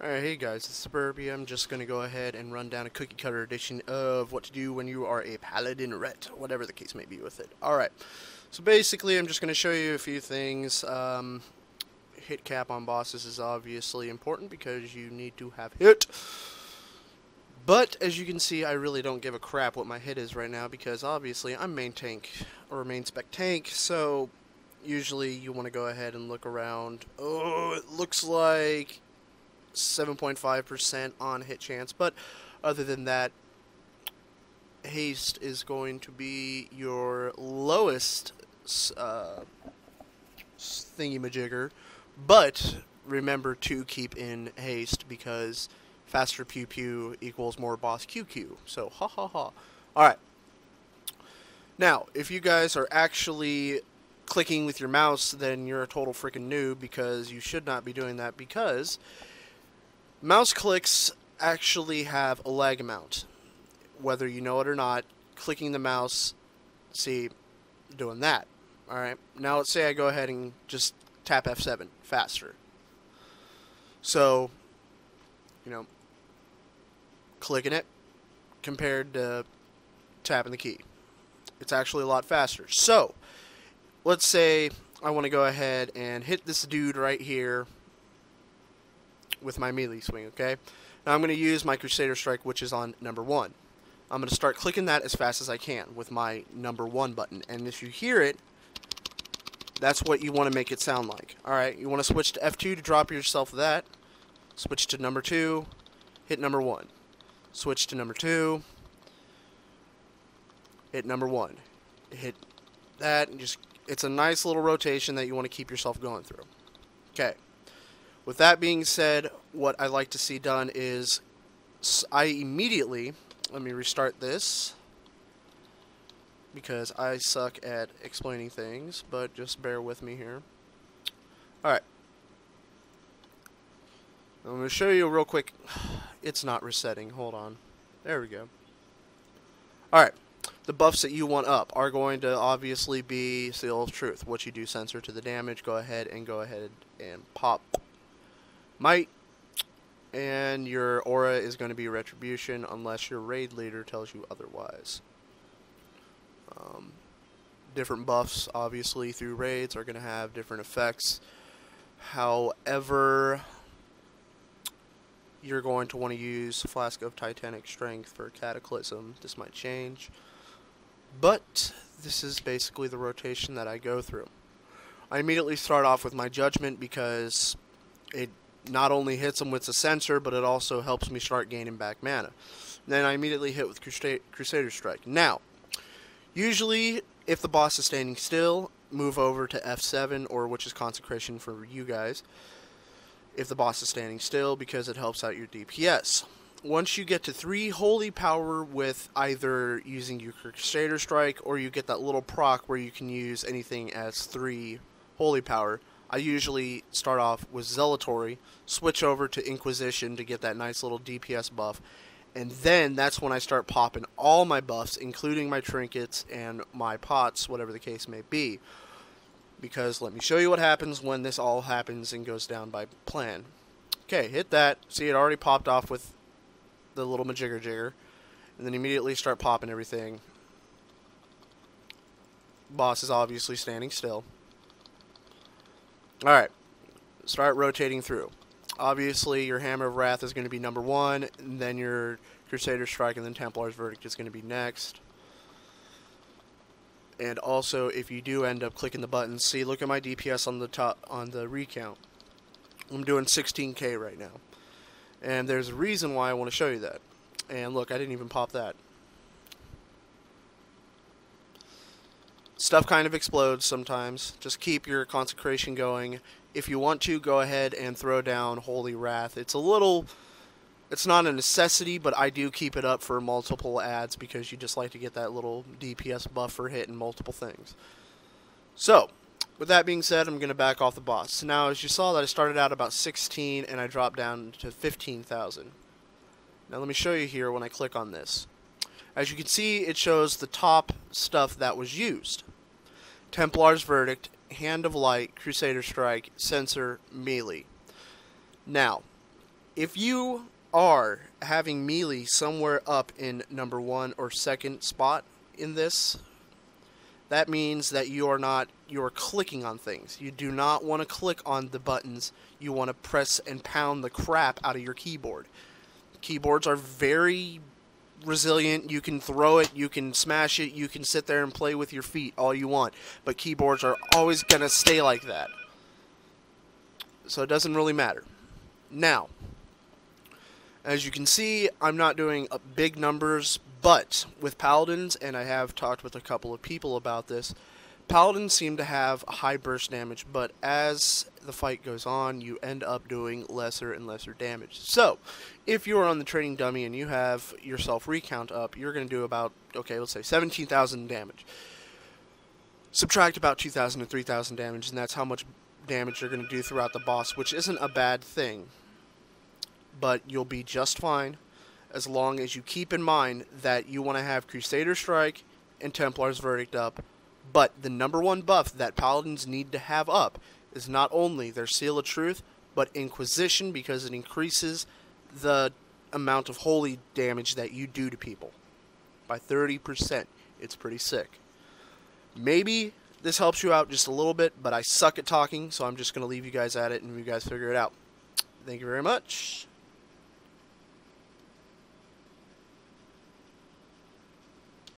Alright, hey guys, it's Suburbia. I'm just going to go ahead and run down a cookie cutter edition of what to do when you are a paladin ret, whatever the case may be with it. Alright, so basically I'm just going to show you a few things. Hit cap on bosses is obviously important because you need to have hit. But, as you can see, I really don't give a crap what my hit is right now because obviously I'm main tank, or main spec tank, so usually you want to go ahead and look around. Oh, it looks like 7.5% on hit chance, but other than that, haste is going to be your lowest thingy-majigger, but remember to keep in haste because faster pew pew equals more boss QQ, so ha ha ha. Alright, now if you guys are actually clicking with your mouse, then you're a total freaking noob because you should not be doing that because mouse clicks actually have a lag amount. Whether you know it or not, clicking the mouse, see, doing that. Alright, now let's say I go ahead and just tap F7 faster. So, you know, clicking it compared to tapping the key. It's actually a lot faster. So, let's say I want to go ahead and hit this dude right here with my melee swing, okay? Now I'm going to use my Crusader Strike, which is on number 1. I'm going to start clicking that as fast as I can with my number 1 button. And if you hear it, that's what you want to make it sound like. Alright, you want to switch to F2 to drop yourself that. Switch to number 2, hit number 1. Switch to number 2, hit number 1. Hit that, and just, it's a nice little rotation that you want to keep yourself going through. Okay. With that being said, what I like to see done is I immediately, let me restart this because I suck at explaining things, but just bear with me here. Alright. I'm going to show you real quick. It's not resetting. Hold on. There we go. Alright. The buffs that you want up are going to obviously be Seal of Truth. What you do sensor to the damage, go ahead and pop Might, and your aura is going to be Retribution unless your raid leader tells you otherwise. Different buffs, obviously, through raids are going to have different effects. However, you're going to want to use Flask of Titanic Strength for Cataclysm. This might change, but this is basically the rotation that I go through. I immediately start off with my Judgment because it not only hits them with the sensor, but it also helps me start gaining back mana. Then I immediately hit with Crusader Strike. Now, usually, if the boss is standing still, move over to F7, or which is Consecration for you guys, if the boss is standing still, because it helps out your DPS. Once you get to 3 Holy Power with either using your Crusader Strike, or you get that little proc where you can use anything as 3 Holy Power, I usually start off with Zealotry, switch over to Inquisition to get that nice little DPS buff, and then that's when I start popping all my buffs, including my trinkets and my pots, whatever the case may be. Because let me show you what happens when this all happens and goes down by plan. Okay, hit that. See, it already popped off with the little majigger jigger. And then immediately start popping everything. Boss is obviously standing still. Alright, start rotating through. Obviously, your Hammer of Wrath is going to be number 1, and then your Crusader Strike, and then Templar's Verdict is going to be next. And also, if you do end up clicking the buttons, see, look at my DPS on the top, on the recount. I'm doing 16k right now. And there's a reason why I want to show you that. And look, I didn't even pop that. Stuff kind of explodes sometimes. Just keep your consecration going. If you want to, go ahead and throw down Holy Wrath. It's not a necessity, but I do keep it up for multiple ads because you just like to get that little DPS buff for hitting multiple things. So, with that being said, I'm going to back off the boss. Now, as you saw, that I started out about 16 and I dropped down to 15,000. Now, let me show you here when I click on this. As you can see, it shows the top stuff that was used. Templar's Verdict, Hand of Light, Crusader Strike, Sensor, Melee. Now, If you are having melee somewhere up in number 1 or 2nd spot in this, that means that you are clicking on things. You do not want to click on the buttons. You want to press and pound the crap out of your keyboard. Keyboards are very resilient. You can throw it, you can smash it, you can sit there and play with your feet all you want. But keyboards are always going to stay like that. So it doesn't really matter. Now, as you can see, I'm not doing big numbers, but with paladins, and I have talked with a couple of people about this, paladins seem to have a high burst damage, but as the fight goes on, you end up doing lesser and lesser damage. So, if you're on the training dummy and you have your self-recount up, you're going to do about, okay, let's say 17,000 damage. Subtract about 2,000 to 3,000 damage, and that's how much damage you're going to do throughout the boss, which isn't a bad thing. But you'll be just fine as long as you keep in mind that you want to have Crusader Strike and Templar's Verdict up. But the number 1 buff that paladins need to have up is not only their Seal of Truth, but Inquisition, because it increases the amount of holy damage that you do to people by 30%. It's pretty sick. Maybe this helps you out just a little bit, but I suck at talking, so I'm just going to leave you guys at it and you guys figure it out. Thank you very much.